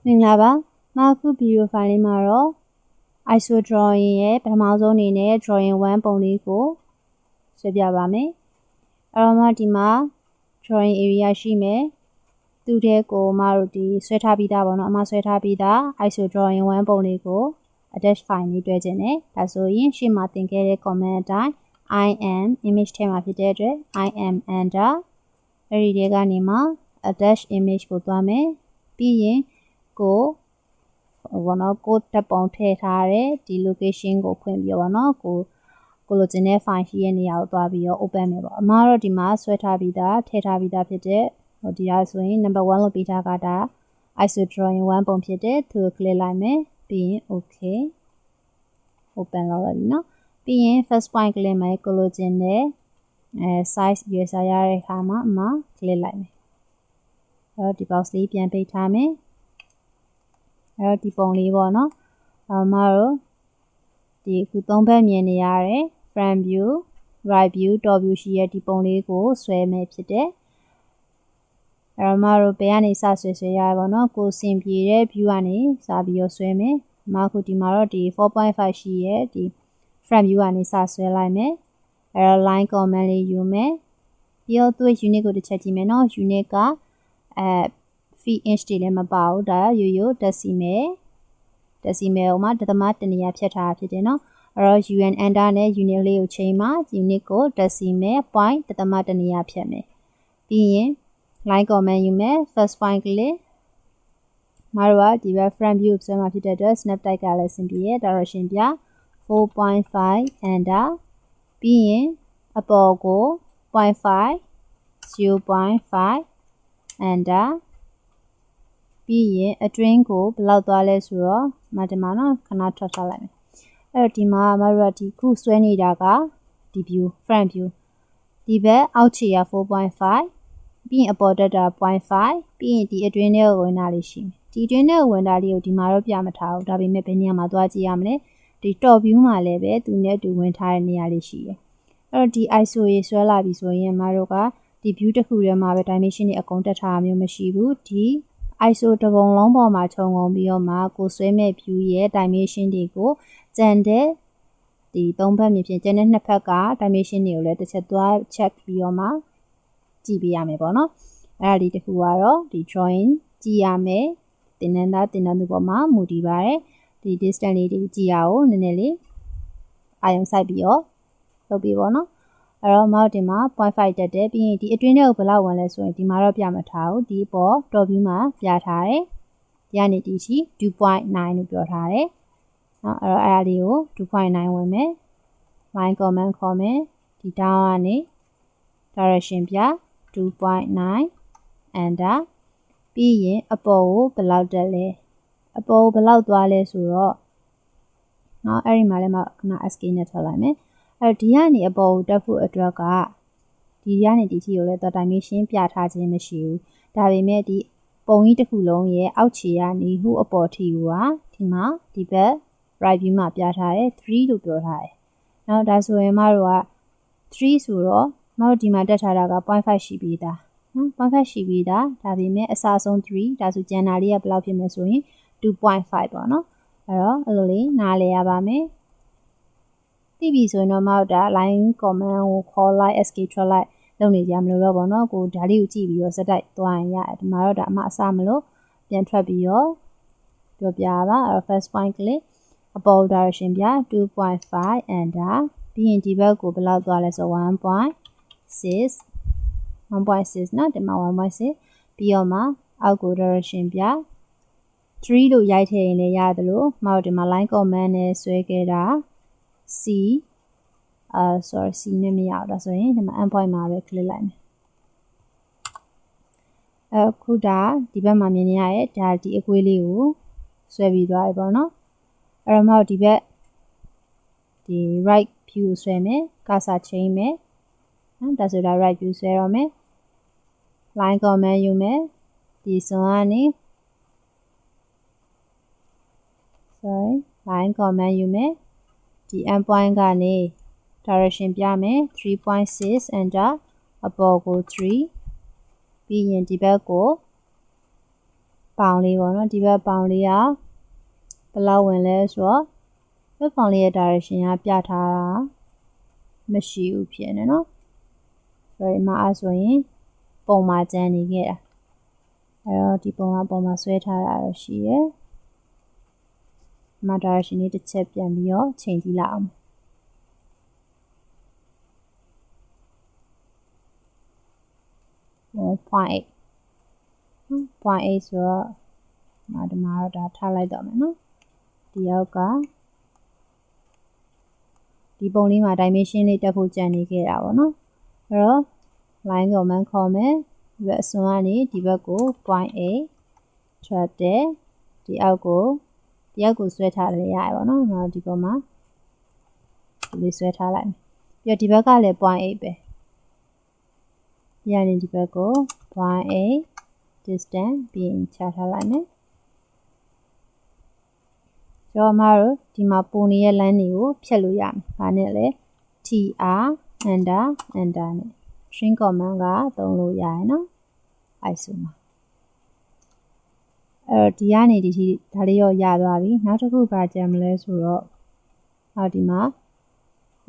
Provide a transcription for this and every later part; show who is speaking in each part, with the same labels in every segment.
Speaker 1: မင်္ဂလာပါအခုဗီဒီယိုဖိုင်လေးမှာတော့ ISO drawing ရဲ့ပထမဆုံးအနေနဲ့ drawing 1 ပုံလေးကိုဆွဲပြပါမယ်အဲ့တော့မှဒီမှာ drawing area ရှိမယ်သူ့ထဲကိုမတို့ဒီဆွဲထားပြီးသားပေါ့နော်အမဆွဲထားပြီးသား ISO drawing 1 ပုံလေးကို attach file လေးတွဲခြင်းနဲ့ဒါဆိုရင်ရှေ့မှာသင်ခဲ့တဲ့ comment အတိုင်း I am image ထဲမှာဖြစ်တဲ့အတွက် I am enter အဲ့ဒီထဲကနေမှ attach image ကိုသွားမယ်ပြီးရင်ကိုဘောနော်ကိုတပ်ပုံထည့်ထားတဲ့ဒီ location ကိုဖွင့်ပြီးတော့နော်ကိုလိုချင်တဲ့ file ရှိတဲ့နေရာကိုသွားပြီးတော့ open မယ်ပေါ့အမတို့ဒီမှာဆွဲထားပြီးသားထည့်ထားပြီးသားဖြစ်တဲ့ဟိုဒီအားဆိုရင် number 1လို့ပေးထားတာ ISO drawing 1 ပုံဖြစ်တဲ့သူကို click လိုက်မယ်ပြီးရင် okay open လုပ်လိုက်ပြီနော်ပြီးရင် first point click မယ်ကိုလိုချင်တဲ့size ရွေးစားရတဲ့အခါမှာအမ click လိုက်မယ်အဲ့တော့ဒီ box လေးပြန်ပိတ်ထားမယ်အဲ့တော့ဒီပုံလေးပေါ့နော်အမတို့ဒီအခုသုံးဘက်မြင်နေရတဲ့ front view right view top view ရှိရဲ့ဒီပုံလေးကိုဆွဲမယ်ဖြစ်တယ်အဲ့တော့အမတို့ဘယ်ကနေစဆွဲရပါတော့နော်ကိုစင်ပြေတဲ့ view ကနေစပြီးတော့ဆွဲမယ်အမအခုဒီမှာတော့ဒီ 4.5 ရှိရဲ့ဒီ front view ကနေစဆွဲလိုက်မယ်အဲ့တော့ line comment လေးယူမယ်ပြီးတော့သူ့ unit ကိုတစ်ချက်ကြည့်မယ်နော် unit ကfeet inch တွေလည်းမပါဘူးဒါရိုးရိုး decimal ဟိုမှာဒသမတနေရာဖြတ်ထားတာဖြစ်တယ်နော်အဲ့တော့ UN enter နဲ့ unit လေးကိုချိန်မှာ unit ကို decimal point ဒသမတနေရာဖြတ်မယ်ပြီးရင် line comment ယူမယ် first point click မတို့ကဒီဘက် front view ဆွဲမှာဖြစ်တဲ့အတွက် snap type ကလည်းအဆင်ပြေရဲ့ direction ပြ 4.5 enter ပြီးရင်အပေါ်ကို 0.5 0.5 enterပြီးရင်အတွင်းကိုဘယ်လောက်သွားလဲဆိုတော့ဒီမှာနော်ခဏထွက်ထားလိုက်မယ်အဲ့တော့ဒီမှာမတို့ကဒီခုဆွဲနေတာကဒီ view front view ဒီဘက်အောက်ခြေက 4.5 ပြီးရင်အပေါ်တက်တာ 0.5 ပြီးရင်ဒီအတွင်းထဲကိုဝင်တာလေးရှိမယ်ဒီအတွင်းထဲကိုဝင်တာလေးကိုဒီမှာတော့ပြမထားဘူးဒါပေမဲ့ဘယ်နေရာမှာသွားကြည့်ရမလဲဒီ top view မှာလည်းပဲသူနဲ့တူဝင်ထားတဲ့နေရာလေးရှိတယ်အဲ့တော့ဒီ ISO ရေဆွဲလာပြီဆိုရင်မတို့ကဒီ view တစ်ခုထဲမှာပဲ dimension တွေအကုန်တက်ထားတာမျိုးမရှိဘူးဒီ ISO တပုံလုံးပေါ်မှာခြုံငုံပြီးတော့မှကိုဆွဲမဲ့ view ရဲ့ dimension တွေကိုကျန်တဲ့ဒီသုံးဘက်မြင်ဖြင့်ကျန်တဲ့နှစ်ဖက်က dimension တွေကိုလည်းတစ်ချက်သွား check ပြီးတော့မှကြည့်ပေးရမယ်ပေါ့နော်အဲ့ဒါလေးတစ်ခုကတော့ဒီ drawing ကြည့်ရမယ်တင်နန်းသားတင်နန်းသူပေါ်မှာမူတည်ပါတယ်ဒီ distance လေးတွေကြည့်ရအောင်နည်းနည်းလေးအာရုံစိုက်ပြီးတော့လုပ်ပြီးပေါ့နော်အဲ့တော့မောက်တင်မှာ 0.5 တက်တယ်ပြီးရင်ဒီအတွင်းထဲကိုဘယ်လောက်ဝင်လဲဆိုရင်ဒီမှာတော့ပြမထားဘူးဒီပေါ် top view မှာပြထားတယ်ဒီကနေဒီထိ 2.9 လို့ပြောထားတယ်เนาะအဲ့တော့အဲ့ဒါလေးကို 2.9 ဝင်မယ် line comment ခေါ်မယ်ဒီ down ကနေ direction ပြ 2.9 enter ပြီးရင်အပေါ်ကိုဘယ်လောက်တက်လဲအပေါ်ကိုဘယ်လောက်သွားလဲဆိုတော့เนาะအဲ့ဒီမှာလည်းမခဏ SK နဲ့ထွက်လိုက်မယ်အဲ့ဒီကနေအပေါ်ကိုတက်ဖို့အတွက်ကဒီကနေဒီထိကိုလည်း dimension ပြထားခြင်းမရှိဘူးဒါပေမဲ့ဒီပုံကြီးတစ်ခုလုံးရဲ့အောက်ခြေကနေဟိုအပေါ်ထိကိုကဒီမှာဒီဘက် right view မှာပြထားတယ်3လို့ပြောထားတယ်เนาะဒါဆိုရင်မတို့က3ဆိုတော့မတို့ဒီမှာတက်ထားတာက 0.5 ရှိပြီးသားနော် 0.5 ရှိပြီးသားဒါပေမဲ့အစဆုံး3ဒါဆိုကျန်တာလေးကဘယ်လောက်ဖြစ်မလဲဆိုရင် 2.5 ပေါ့နော်အဲ့တော့အဲ့လိုလေးနားလည်ရပါမယ်သိပြီဆိုရင်တော့မတို့ဒါ line comment ကိုခေါ်လိုက် SK ထွက်လိုက်လုပ်နေကြမလို့တော့ပေါ့နော်ကိုဒါလေးကိုကြည့်ပြီးတော့စက်တိုက်သွားရင်ရတယ်ဒီမှာတော့ဒါအမအစမလို့ပြန်ထွက်ပြီးတော့ပြောပြပါအဲ့တော့ first point click အပေါ် direction ပြ 2.5 enter ပြီးရင်ဒီဘက်ကိုဘယ်လောက်သွားလဲဆို 1.6 နော်ဒီမှာ 1.6 ပြီးတော့မှအောက်ကို direction ပြ 3လို့ရိုက်ထည့်ရင်လည်းရတယ်လို့မဟုတ်ဒီမှာ line comment နဲ့ဆွဲခဲ့တာ C sorry C နဲ့မရအောင်ဒါဆိုရင်ဒီမှာ end point မှာပဲ click လိုက်မယ်အခုဒါဒီဘက်မှာမြင်နေရတဲ့ဒါဒီအကွေးလေးကိုဆွဲပြီးသွားပြီပေါ့နော်အဲ့တော့မဟုတ်ဒီဘက်ဒီ right view ဆွဲမယ် cursor ချိန်မယ်နော်ဒါဆိုဒါ right view ဆွဲတော့မယ် line comment ယူမယ်ဒီစွန်ကနေ sorry line comment ယူမယ်ဒီ end point ကနေ direction ပြမယ် 3.6 enter အပေါ်ကို3ပြီးရင်ဒီဘက်ကို ပေါင်လေးပေါ့နော်ဒီဘက်ပေါင်လေးကဘယ်လောက်ဝင်လဲဆိုတော့ဘက်ပေါင်လေးရဲ့ direction ကပြထားတာမရှိဘူးဖြစ်နေနော်ဆိုတော့ဒီမှာအဲ့ဆိုရင်ပုံမှာကျန်နေခဲ့တာအဲ့တော့ဒီပုံမှာဆွဲထားတာတော့ရှိရဲ့ဒီမှာ direction လေးတစ်ချက်ပြန်ပြီးတော့ချိန်ကြည့်လိုက်အောင်0.8 ဆိုတော့ဒီမှာတော့ဒါထားလိုက်တော့မယ်နော်ဒီရောက်ကဒီပုံလေးမှာ dimension လေးတက်ဖို့ကြံနေခဲ့တာပေါ့နော်အဲ့တော့ line command ခေါ်မယ်ဒီဘက်အစွန်ကနေဒီဘက်ကို 0.8 track တယ်ဒီအောက်ကိုဆွဲထားတယ်ရရပါတော့နော်ဒီပုံမှာဒီလေးဆွဲထားလိုက်ပြီးတော့ဒီဘက်ကလည်း 0.8 ပဲဒီကနေဒီဘက်ကို 0.8 distance ပြီးရင်ချထားလိုက်မယ်ကျော်မတို့ဒီမှာပုံနေတဲ့ line တွေကိုဖြတ်လို့ရမယ်။ဒါနဲ့လေ tr enter နဲ့ string command ကသုံးလို့ရရနော်။အဲ့ဆိုမှာဒီကနေဒီထိဒါလေးရောရသွားပြီ။နောက်တစ်ခုပါကြံမလဲဆိုတော့ဒီမှာ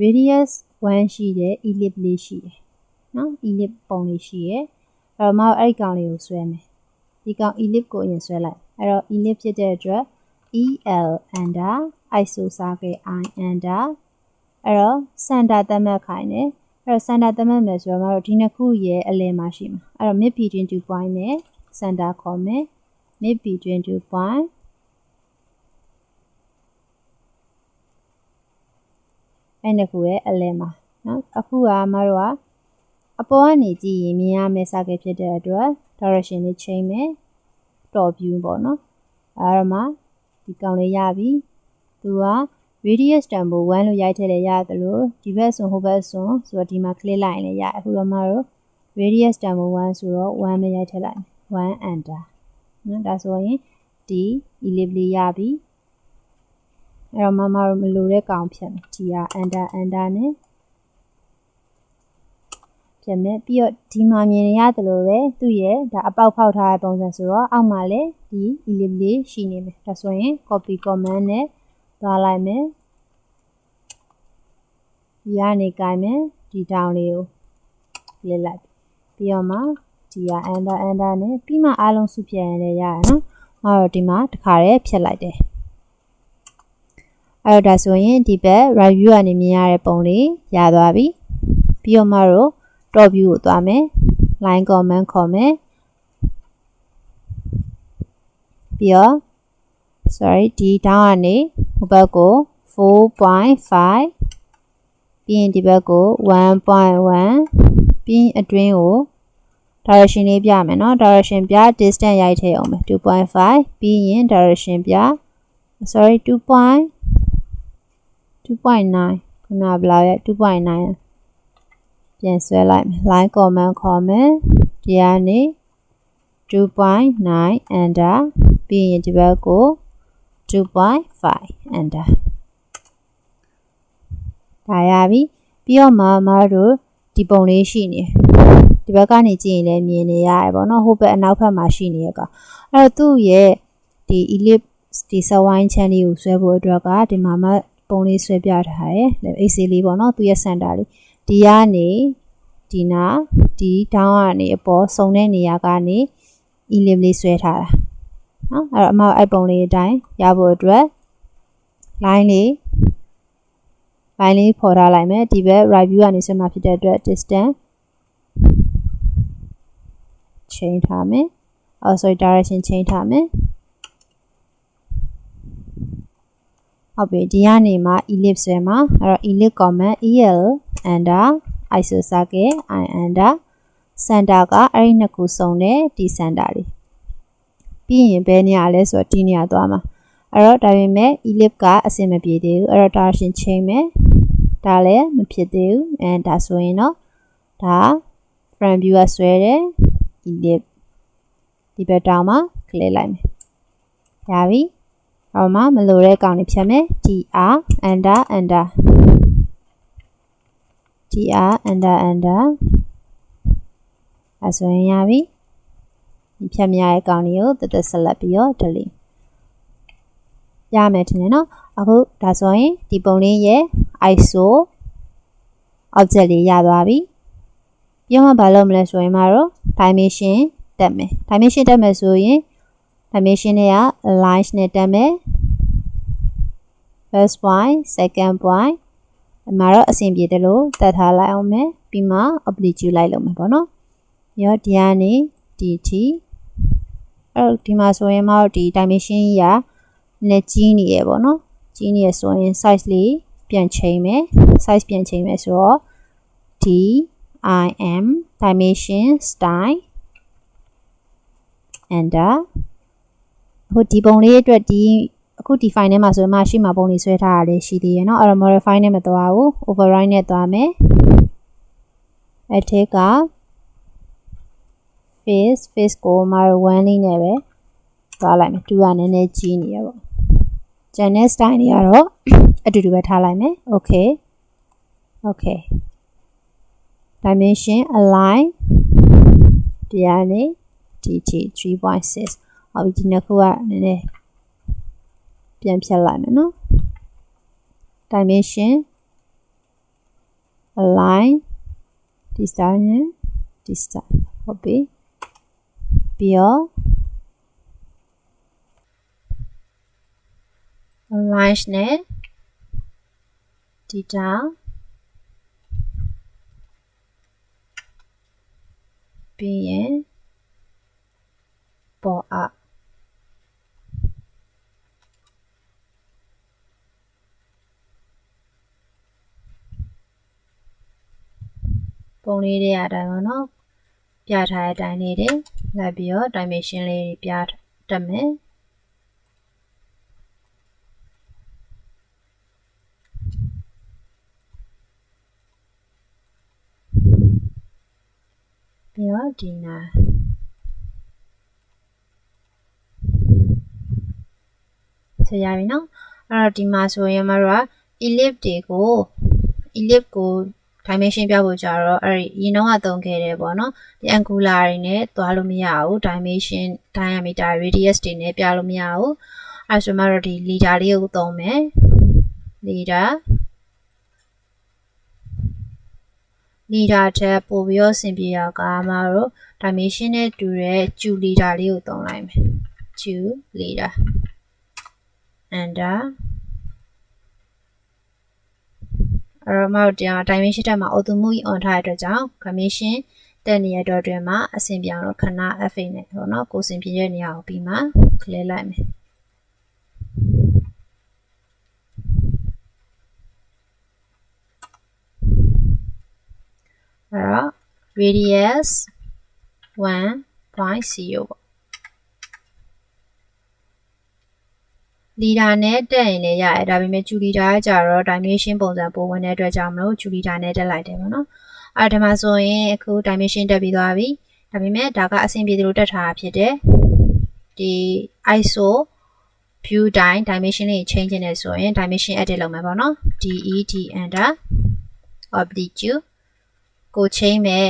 Speaker 1: radius 1ရှိတယ် ellipse လေးရှိတယ်။နော် ellipse ပုံလေးရှိတယ်။အဲ့တော့မအဲ့ဒီကောင်လေးကိုဆွဲမယ်။ဒီကောင် ellipse ကိုအရင်ဆွဲလိုက်။အဲ့တော့ ellipse ဖြစ်တဲ့အတွက် el enter iso circle I enter အဲ့တော့ center သတ်မှတ်ခိုင်းတယ်အဲ့တော့ center သတ်မှတ်မယ်ဆိုတော့ဒီနှစ်ခုရဲ့အလယ်မှာရှိမှာအဲ့တော့ mid between 2 point နဲ့ center ခေါ်မယ် mid between 2 point အဲ့နှစ်ခုရဲ့အလယ်မှာနော်အခုကမတို့ကအပေါ်ကနေကြည့်ရင်မြင်ရမယ့် circle ဖြစ်တဲ့အတွက် direction လေးချိန်မယ် top view ပေါ့နော်အဲ့တော့မှဒီကောင်လေးရပြီသူက radius တန်ဖိုး1လို့ရိုက်ထည့်လဲရတယ်လို့ဒီဘက်ဆိုဟိုဘက်ဆိုတော့ဒီမှာ click လိုက်ရင်လည်းရအခုတော့မတို့ radius တန်ဖိုး1ဆိုတော့1ပဲရိုက်ထည့်လိုက်1 enter နော်ဒါဆိုရင်ဒီ ellipse လေးရပြီအဲ့တော့မတို့မလိုတဲ့ကောင်ဖြတ်မယ်ဒီက enter နဲ့ဖြတ်မယ်ပြီးတော့ဒီမှာမြင်ရတယ်လို့ပဲသူ့ရဲ့ဒါအပေါက်ဖောက်ထားတဲ့ပုံစံဆိုတော့အောက်မှာလည်းဒီ ellipse လေးရှိနေမယ်ဒါဆိုရင် copy command နဲ့သွားလိုက်မယ်ဒီကနေကိုင်မယ်ဒီတောင်လေးကိုလေးလိုက်ပြီးတော့မှဒီက enter နဲ့ပြီးမှအားလုံးစုဖြတ်ရင်လည်းရရနော်မတို့ဒီမှာတစ်ခါတည်းဖြတ်လိုက်တယ်အဲ့တော့ဒါဆိုရင်ဒီဘက် right view ကနေမြင်ရတဲ့ပုံလေးရသွားပြီပြီးတော့မတို့top view ကိုသွားမယ် line command ခေါ်မယ်ပြီးတော့ ဒီ down ကနေဟိုဘက်ကို 4.5 ပြီးရင်ဒီဘက်ကို 1.1 ပြီးရင်အတွင်းကို direction လေးပြမယ်နော် direction ပြ distance ရိုက်ထည့်အောင်မယ် 2.5 ပြီးရင် direction ပြ 2.9 ခုနဘလောက်ရဲ့ 2.9 ပြန်ဆွဲလိုက်မယ် line command ခေါ်မယ်ဒီကနေ 2.9 enter ပြီးရင်ဒီဘက်ကို 2.5 enter ဒါရပြီပြီးတော့မတို့ဒီပုံလေးရှိနေဒီဘက်ကနေကြည့်ရင်လည်းမြင်နေရတယ်ပေါ့နော်ဟိုဘက်အနောက်ဘက်မှာရှိနေရကောင်အဲ့တော့သူ့ရဲ့ဒီ ellipse ဒီ surround chain လေးကိုဆွဲဖို့အတွက်ကဒီမှာပုံလေးဆွဲပြထားတယ် AC လေးပေါ့နော်သူ့ရဲ့ center လေးဒီကနေဒီနာဒီ down ကနေအပေါ်စုံတဲ့နေရာကနေ ellipse လေးဆွဲထားတာနော်အဲ့တော့အဲ့ပုံလေးအတိုင်းရဖို့အတွက် line လေးဖော်ထားလိုက်မယ်ဒီဘက် right view ကနေဆွဲမှာဖြစ်တဲ့အတွက် distance ချိန်ထားမယ်direction ချိန်ထားမယ်ဟုတ်ပြီဒီကနေမှ ellipse ဆွဲမှာအဲ့တော့ ellipse command el enter iso circle I enter center ကအဲ့ဒီနှစ်ခုစုံတဲ့ဒီ center လေးပြီးရင်ဘယ်နေရာလဲဆိုတော့ဒီနေရာသွားမှာအဲ့တော့ဒါပေမဲ့ ellipse ကအဆင်မပြေသေးဘူးအဲ့တော့ direction ချိန်မယ်ဒါလည်းမဖြစ်သေးဘူးဒါဆိုရင်တော့ဒါ front view ကဆွဲတယ် ellipse ဒီဘက်တောင်မှာ click လိုက်မယ်ရပြီအော်မလိုတဲ့ကောင်လေးဖြတ်မယ် tr enter tr enter အဆိုရင်ရပြီ ဒီဖြတ်မြရဲ့ကောင်လေးကိုတက်ဆက်လက်ပြီးတော့ delete ရမယ်ထင်တယ်နော်အခုဒါဆိုရင်ဒီပုံလေးရဲ့ ISO object လေးရသွားပြီပြီးမှဘာလုပ်မလဲဆိုရင်တော့ dimension တက်မယ် dimension တက်မယ်ဆိုရင် dimension တွေက align နဲ့တက်မယ် first point second point ဒီမှာတော့အဆင်ပြေတယ်လို့တက်ထားလိုက်အောင်မယ်ပြီးမှ apply လိုက်လုပ်မယ်ပေါ့နော်ပြီးတော့ဒီကနေဒီထိအဲ့တော့ဒီမှာဆိုရင်မှဒီ dimension ကြီးကလည်းကြီးနေရပေါ့နော်ကြီးနေရဆိုရင် size လေးပြန်ချိန်မယ် size ပြန်ချိန်မယ်ဆိုတော့ dim dimension style enter ဟိုဒီပုံလေးအတွက်ဒီအခုဒီ file ထဲမှာဆိုမှရှိမှာပုံလေးဆွဲထားတာလေးရှိသေးရဲ့เนาะအဲ့တော့ modify နဲ့မသွားဘူး override နဲ့သွားမယ်အဲ့ထက်က face ကိုမှာ1လေးနဲ့ပဲသွားလိုက်မယ်2ကနည်းနည်းကြီးနေရပေါ့ကျန်တဲ့ style တွေကတော့အတူတူပဲထားလိုက်မယ် okay dimension align ဒီကနေဒီထိ 3.6 ဟုတ်ပြီဒီနှစ်ခုကနည်းနည်းပြန်ဖြတ်လိုက်မယ်နော် dimension align ဒီ style နဲ့ဒီ style ဟုတ်ပြီပြီးတော့ align နဲ့ဒီ down ပြီးရင်ပေါ်အပုံလေးတွေအတိုင်းပေါ့နော်ပြထားတဲ့အတိုင်းလေးတွေလိုက်ပြီးတော့ dimension လေးတွေပြတက်မယ်ပြီးတော့ဒီနာဆိုရပြီနော်အဲ့တော့ဒီမှာဆိုရင်မတို့က ellipse ကို dimension ပြဖို့ကြတော့အဲ့ဒီရင်းနှောင်းကသုံးခဲ့တယ်ပေါ့နော်ဒီ angular တွေနဲ့သွားလို့မရဘူး dimension diameter radius တွေနဲ့ပြလို့မရဘူးအဲ့ဆိုမှတော့ဒီ leader လေးကိုသုံးမယ် leader ချက်ပို့ပြီးတော့ဆင်ပြေတာကမှတော့ dimension နဲ့တူတဲ့ Q leader လေးကိုသုံးလိုက်မယ် Q leader enter အဲ့တော့မှတော့ဒီ dimension တက်မှာ auto move on ထားတဲ့အတွက်ကြောင့် dimension တက်နေတဲ့အတွက်တွင်မှာအဆင်ပြေအောင်လို့ခဏ F8 နဲ့ပေါ့နော်ကိုယ်ဆင်ပြေတဲ့နေရာကိုပြီးမှ clear လိုက်မယ်အဲ့တော့ radius 1.0 ပေါ့ leader နဲ့တက်ရင်လည်းရတယ်ဒါပေမဲ့ Q leader ကကြတော့ dimension ပုံစံပိုဝင်တဲ့အတွက်ကြောင့်မလို့ Q leader နဲ့တက်လိုက်တယ်ပေါ့နော်အဲ့ဒါမှဆိုရင်အခု dimension တက်ပြီးသွားပြီဒါပေမဲ့ဒါကအဆင်ပြေသလိုတက်ထားတာဖြစ်တယ်ဒီ ISO view dimension လေးချိန်ချင်တယ်ဆိုရင် dimension edit လုပ်မယ်ပေါ့နော် DED enter oblique ကိုချိန်မဲ့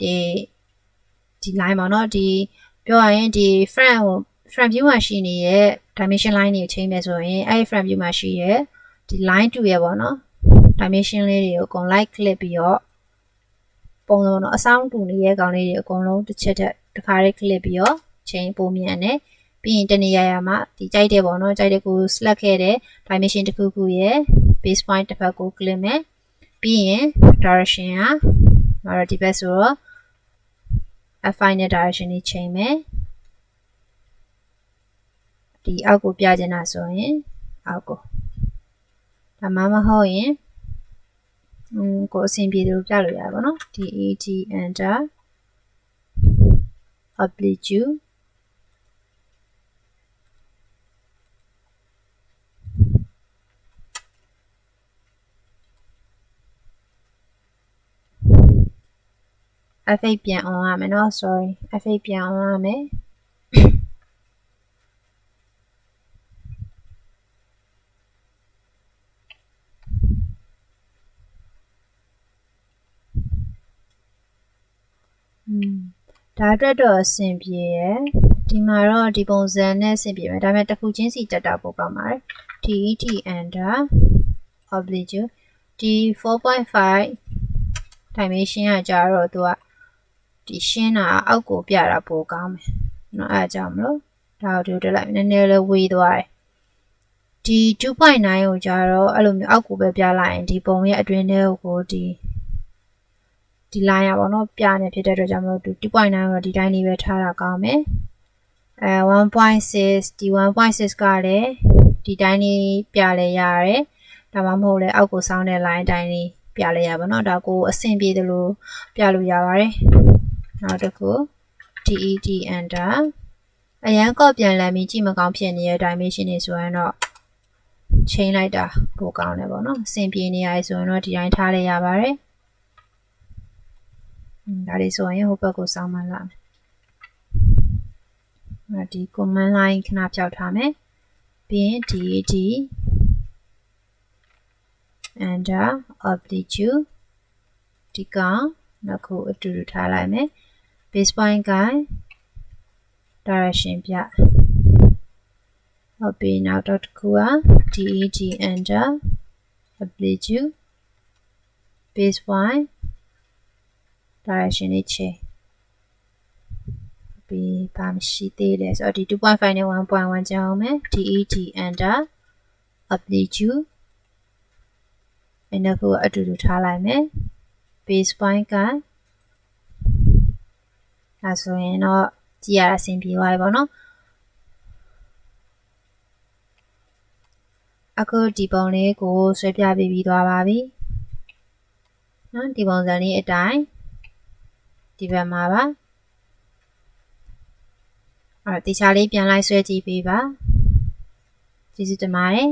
Speaker 1: ဒီ line ပေါ့နော်ဒီပြောရရင်ဒီ front view မှာရှိနေတဲ့ dimension line တွေကိုချိန်မယ်ဆိုရင်အဲ့ဒီ front view မှာရှိရဲ့ဒီ line တူရဲ့ပေါ့နော် dimension လေးတွေကိုအကုန် right click ပြီးတော့ပုံစံပေါ့နော်အဆောင်တူနေတဲ့ကောင်လေးတွေအကုန်လုံးတစ်ချက်တစ်ခါလေး click ပြီးတော့ချိန်ပုံမြန်တယ်ပြီးရင်တနေရာမှာဒီကြိုက်တဲ့ပေါ့နော်ကြိုက်တဲ့ကို select ခဲ့တဲ့ dimension တစ်ခုခုရဲ့ base point တစ်ဖက်ကို click မယ်ပြီးရင် direction ကတော့ဒီဘက်ဆိုတော့ F5 နဲ့ direction ကြီးချိန်မယ်ဒီအောက်ကိုပြချင်တာဆိုရင်အောက်ကိုဒါမှမဟုတ်ရင်ကိုအဆင်ပြေတယ်လို့ပြလို့ရတယ်ပေါ့နော် DED enter oblique F8 ပြန် on ရမယ်နော် sorry F8 ပြန် on ရမယ် ဒါအတွက်တော့အဆင်ပြေရယ်ဒီမှာတော့ဒီပုံစံနဲ့အဆင်ပြေမယ်ဒါပေမဲ့တစ်ခုချင်းစီတက်တာပိုကောင်းပါတယ် TET enter oblique ဒီ 4.5 dimension ကကြတော့သူကဒီရှင်းတာအောက်ကိုပြတာပိုကောင်းမယ်เนาะအဲအကြောင်းမလို့ဒါကိုတက်လိုက်နည်းနည်းလေးဝေးသွားတယ်ဒီ 2.9 ကိုကြတော့အဲ့လိုမျိုးအောက်ကိုပဲပြလိုက်ရင်ဒီပုံရဲ့အတွင်းထဲကိုဒီ line ရပါတော့ပြနေဖြစ်တဲ့အတွက်ကြောင့်မလို့ 2.9 တော့ဒီတိုင်းလေးပဲထားတာကောင်းမယ်1.6 ဒီ 1.6 ကလည်းဒီတိုင်းလေးပြလဲရတယ်ဒါမှမဟုတ်လဲအောက်ကိုစောင်းတဲ့ line တိုင်းလေးပြလဲရပါတော့ဒါကိုအဆင်ပြေတယ်လို့ပြလို့ရပါတယ်နောက်တစ်ခု TET enter အရန်ကော့ပြန်လည်ပြီးကြည့်မကောင်းဖြစ်နေတဲ့ dimension တွေဆိုရင်တော့ချိန်လိုက်တာပိုကောင်းတယ်ပေါ့နော်အဆင်ပြေနေရဆိုရင်တော့ဒီတိုင်းထားလဲရပါတယ်ဒါလေးဆိုရင်ဟိုဘက်ကိုစောင်းမှလာမယ်ဒီ command line ခဏဖြောက်ထားမယ်ပြီးရင် TET enter oblique ဒီကောင်နောက်ခုအတူတူထားလိုက်မယ် base point က direction ပြဟုတ်ပြီနောက်တော့တစ်ခုက TET enter oblique base point direction လေးချိန်ပြီးပါမရှိသေးတယ်ဆိုတော့ဒီ 2.5 နဲ့ 1.1 ကျအောင်မယ် TET enter oblique အဲ့ဒါကိုအတူတူထားလိုက်မယ် base point ကဒါဆိုရင်တော့ကြည့်ရအဆင်ပြေသွားပြီပေါ့နော်အခုဒီပုံလေးကိုဆွဲပြပေးပြီးသွားပါပြီနော်ဒီပုံစံလေးအတိုင်းဒီဘက်မှာပါအဲ့တော့တခြားလေးပြန်လိုက်ဆွဲကြည့်ပေးပါကျေးဇူးတင်ပါတယ်